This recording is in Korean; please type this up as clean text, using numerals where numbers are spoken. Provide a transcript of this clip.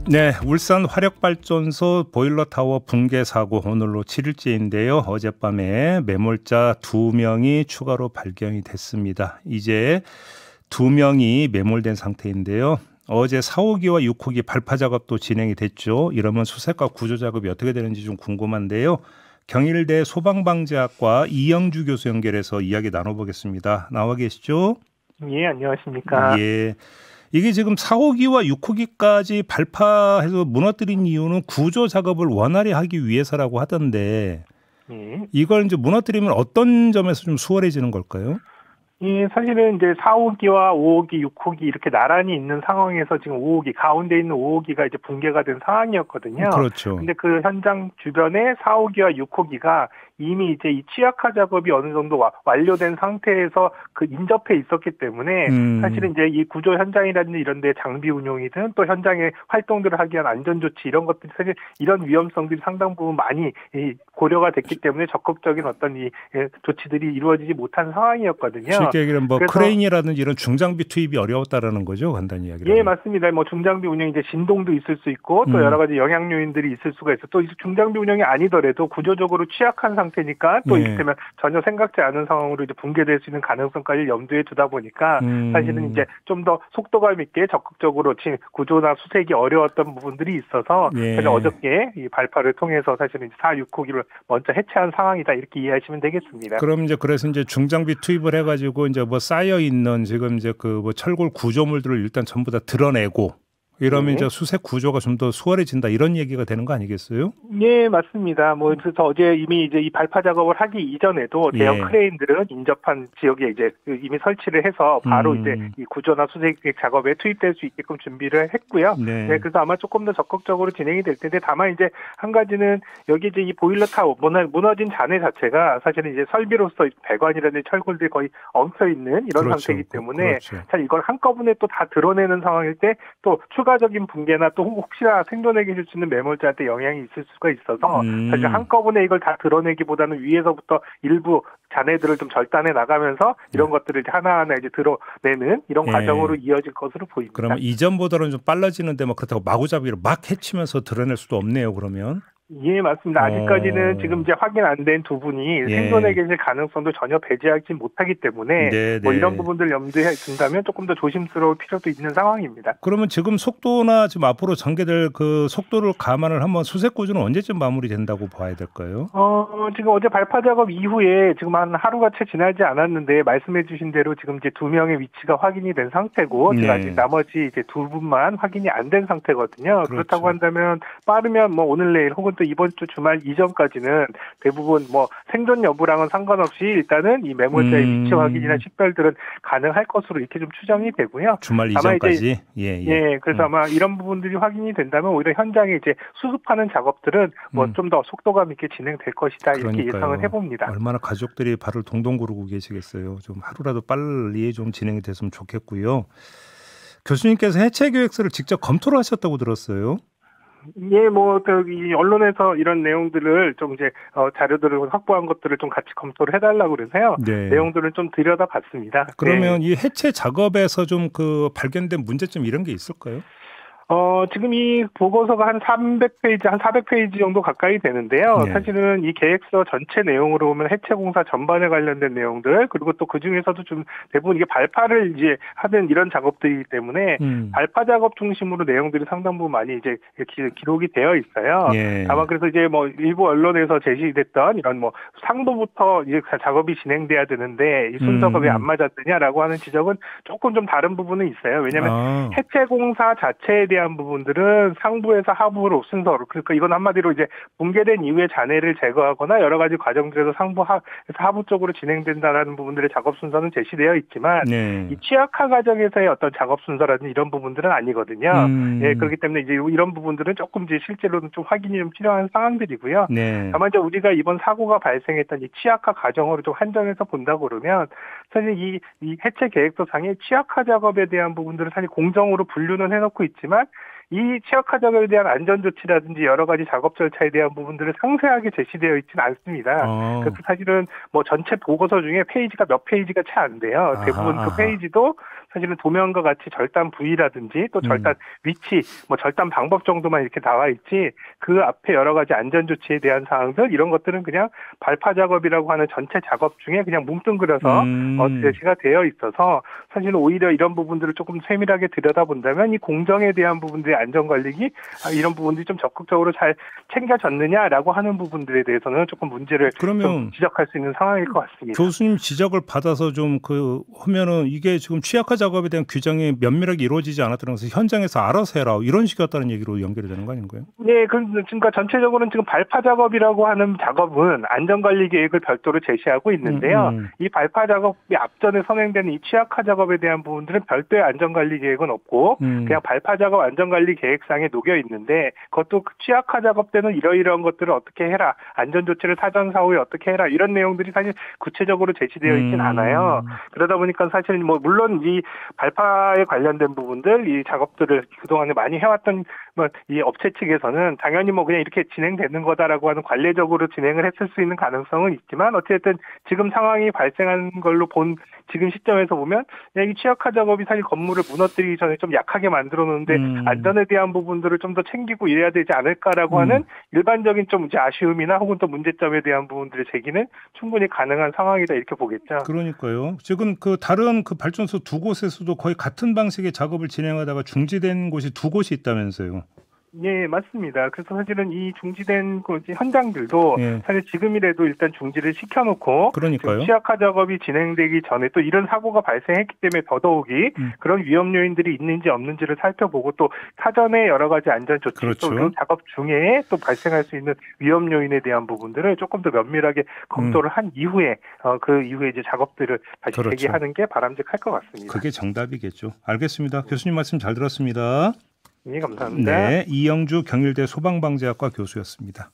네, 울산 화력발전소 보일러타워 붕괴 사고 오늘로 7일째인데요. 어젯밤에 매몰자 2명이 추가로 발견이 됐습니다. 이제 2명이 매몰된 상태인데요. 어제 4호기와 6호기 발파 작업도 진행이 됐죠. 이러면 수색과 구조 작업이 어떻게 되는지 좀 궁금한데요. 경일대 소방방재학과 이영주 교수 연결해서 이야기 나눠보겠습니다. 나와 계시죠? 예, 안녕하십니까. 예. 이게 지금 4호기와 6호기까지 발파해서 무너뜨린 이유는 구조 작업을 원활히 하기 위해서라고 하던데 예. 이걸 이제 무너뜨리면 어떤 점에서 좀 수월해지는 걸까요? 예, 사실은 이제 4호기와 5호기, 6호기 이렇게 나란히 있는 상황에서 지금 5호기, 가운데 있는 5호기가 이제 붕괴가 된 상황이었거든요. 그렇죠. 근데 그 현장 주변에 4호기와 6호기가 이미 이제 이 취약화 작업이 어느 정도 완료된 상태에서 그 인접해 있었기 때문에 사실은 이제 이 구조 현장이라든지 이런 데 장비 운용이든 또 현장에 활동들을 하기 위한 안전조치 이런 것들이 사실 이런 위험성들이 상당 부분 많이 고려가 됐기 때문에 적극적인 어떤 이 조치들이 이루어지지 못한 상황이었거든요. 쉽게 얘기하면 뭐 크레인이라든지 이런 중장비 투입이 어려웠다라는 거죠, 간단히 이야기하면. 예, 맞습니다. 뭐 중장비 운영 이제 진동도 있을 수 있고 또 여러 가지 영향 요인들이 있을 수가 있어. 또 중장비 운영이 아니더라도 구조적으로 취약한 상태니까 또 이를테면 전혀 생각지 않은 상황으로 이제 붕괴될 수 있는 가능성까지 염두에 두다 보니까 사실은 이제 좀 더 속도감 있게 적극적으로 구조나 수색이 어려웠던 부분들이 있어서 사실 어저께 이 발파를 통해서 사실은 4, 6호기를 먼저 해체한 상황이다 이렇게 이해하시면 되겠습니다. 그럼 이제 그래서 이제 중장비 투입을 해가지고 이제 뭐 쌓여 있는 지금 이제 그 뭐 철골 구조물들을 일단 전부 다 드러내고. 이러면 이제 수색 구조가 좀 더 수월해진다 이런 얘기가 되는 거 아니겠어요? 예, 맞습니다. 뭐 그래서 어제 이미 이제 이 발파 작업을 하기 이전에도 대형 크레인들은 인접한 지역에 이제 이미 설치를 해서 바로 이제 이 구조나 수색 작업에 투입될 수 있게끔 준비를 했고요. 네, 그래서 아마 조금 더 적극적으로 진행이 될 텐데 다만 이제 한 가지는 여기 이제 이 보일러 타워 무너진 잔해 자체가 사실은 이제 설비로서 배관이라든지 철골들이 거의 엉켜 있는 이런 상태이기 때문에 사실 이걸 한꺼번에 또 다 드러내는 상황일 때 또 추가적인 붕괴나 또 혹시나 생존해 계실 수 있는 매몰자한테 영향이 있을 수가 있어서 사실 한꺼번에 이걸 다 드러내기보다는 위에서부터 일부 잔해들을 좀 절단해 나가면서 이런 것들을 하나하나 이제 드러내는 이런 과정으로 이어질 것으로 보입니다. 그러면 이전보다는 좀 빨라지는데 뭐 그렇다고 마구잡이로 막 해치면서 드러낼 수도 없네요, 그러면. 예, 맞습니다. 아직까지는 지금 이제 확인 안 된 두 분이 생존해 계실 가능성도 전혀 배제하지 못하기 때문에 뭐 이런 부분들 염두에 둔다면 조금 더 조심스러울 필요도 있는 상황입니다. 그러면 지금 속도나 지금 앞으로 전개될 그 속도를 감안을 하면 수색 구조는 언제쯤 마무리된다고 봐야 될까요? 지금 어제 발파 작업 이후에 지금 한 하루가 채 지나지 않았는데 말씀해 주신 대로 지금 이제 2명의 위치가 확인이 된 상태고 지금 아직 나머지 이제 2분만 확인이 안 된 상태거든요. 그렇다고 한다면 빠르면 뭐 오늘 내일 혹은 또 이번 주 주말 이전까지는 대부분 뭐 생존 여부랑은 상관없이 일단은 이 매몰자의 위치 확인이나 식별들은 가능할 것으로 이렇게 좀 추정이 되고요. 주말 이전까지? 예. 그래서 아마 이런 부분들이 확인이 된다면 오히려 현장에 이제 수습하는 작업들은 뭐 좀 더 속도감 있게 진행될 것이다 이렇게 예상을 해봅니다. 얼마나 가족들이 발을 동동 구르고 계시겠어요. 좀 하루라도 빨리 좀 진행이 됐으면 좋겠고요. 교수님께서 해체 계획서를 직접 검토를 하셨다고 들었어요. 예, 뭐, 이 언론에서 이런 내용들을 좀 이제, 자료들을 확보한 것들을 좀 같이 검토를 해달라고 그래서요. 내용들을 좀 들여다봤습니다. 그러면 이 해체 작업에서 좀 그 발견된 문제점 이런 게 있을까요? 지금 이 보고서가 한 300페이지, 한 400페이지 정도 가까이 되는데요. 사실은 이 계획서 전체 내용으로 보면 해체 공사 전반에 관련된 내용들, 그리고 또 그 중에서도 좀 대부분 이게 발파를 이제 하는 이런 작업들이기 때문에 발파 작업 중심으로 내용들이 상당 부분 많이 이제 기록이 되어 있어요. 다만 그래서 이제 뭐 일부 언론에서 제시됐던 이런 뭐 상부부터 이제 작업이 진행돼야 되는데 이 순서가 왜 안 맞았느냐라고 하는 지적은 조금 좀 다른 부분은 있어요. 왜냐하면 해체 공사 자체에 대한 부분들은 상부에서 하부로 순서로 그러니까 이건 한마디로 이제 붕괴된 이후에 잔해를 제거하거나 여러 가지 과정들에서 상부에서 하부 쪽으로 진행된다라는 부분들의 작업 순서는 제시되어 있지만 이 취약화 과정에서의 어떤 작업 순서라든지 이런 부분들은 아니거든요. 그렇기 때문에 이제 이런 부분들은 조금 이제 실제로는 좀 확인이 좀 필요한 상황들이고요. 다만 이제 우리가 이번 사고가 발생했던 이 취약화 과정으로 좀 한정해서 본다고 그러면 사실 이 해체 계획서상의 취약화 작업에 대한 부분들을 사실 공정으로 분류는 해놓고 있지만 이 취약화 작업에 대한 안전조치라든지 여러 가지 작업 절차에 대한 부분들을 상세하게 제시되어 있지는 않습니다. 그래서 사실은 뭐 전체 보고서 중에 페이지가 몇 페이지가 채 안 돼요. 대부분 그 페이지도 사실은 도면과 같이 절단 부위라든지 또 절단 위치, 뭐 절단 방법 정도만 이렇게 나와 있지 그 앞에 여러 가지 안전 조치에 대한 사항들 이런 것들은 그냥 발파 작업이라고 하는 전체 작업 중에 그냥 뭉뚱그려서 제시가 되어 있어서 사실은 오히려 이런 부분들을 조금 세밀하게 들여다본다면 이 공정에 대한 부분들의 안전관리기 이런 부분들이 좀 적극적으로 잘 챙겨졌느냐라고 하는 부분들에 대해서는 조금 문제를 좀 지적할 수 있는 상황일 것 같습니다. 교수님 지적을 받아서 좀 하면은 이게 지금 취약화 작업에 대한 규정이 면밀하게 이루어지지 않았다는 것은 현장에서 알아서 해라 이런 식이었다는 얘기로 연결이 되는 거 아닌가요? 네, 그러니까 전체적으로는 지금 발파 작업이라고 하는 작업은 안전관리 계획을 별도로 제시하고 있는데요. 이 발파 작업이 앞전에 선행되는 이 취약화 작업에 대한 부분들은 별도의 안전관리 계획은 없고 그냥 발파 작업 안전관리 계획상에 녹여 있는데 그것도 취약화 작업 때는 이러이러한 것들을 어떻게 해라, 안전조치를 사전 사후에 어떻게 해라 이런 내용들이 사실 구체적으로 제시되어 있진 않아요. 그러다 보니까 사실 뭐 물론 이 발파에 관련된 부분들 이 작업들을 그동안에 많이 해왔던 이 업체 측에서는 당연히 뭐 그냥 이렇게 진행되는 거다라고 하는 관례적으로 진행을 했을 수 있는 가능성은 있지만 어쨌든 지금 상황이 발생한 걸로 본 지금 시점에서 보면 이 취약화 작업이 사실 건물을 무너뜨리기 전에 좀 약하게 만들어 놓는데 안전에 대한 부분들을 좀 더 챙기고 이래야 되지 않을까라고 하는 일반적인 좀 이제 아쉬움이나 혹은 또 문제점에 대한 부분들의 제기는 충분히 가능한 상황이다 이렇게 보겠죠. 그러니까요. 지금 다른 발전소 두 곳에서도 거의 같은 방식의 작업을 진행하다가 중지된 곳이 두 곳이 있다면서요. 예, 맞습니다. 그래서 사실은 이 중지된 현장들도 사실 지금이라도 일단 중지를 시켜놓고 취약화 작업이 진행되기 전에 또 이런 사고가 발생했기 때문에 더더욱이 그런 위험 요인들이 있는지 없는지를 살펴보고 또 사전에 여러 가지 안전 조치 또 그 작업 중에 또 발생할 수 있는 위험 요인에 대한 부분들을 조금 더 면밀하게 검토를 한 이후에 그 이후에 이제 작업들을 다시 재개하는 게 바람직할 것 같습니다. 그게 정답이겠죠. 알겠습니다. 교수님 말씀 잘 들었습니다. 네, 감사합니다. 네, 이영주 경일대 소방방재학과 교수였습니다.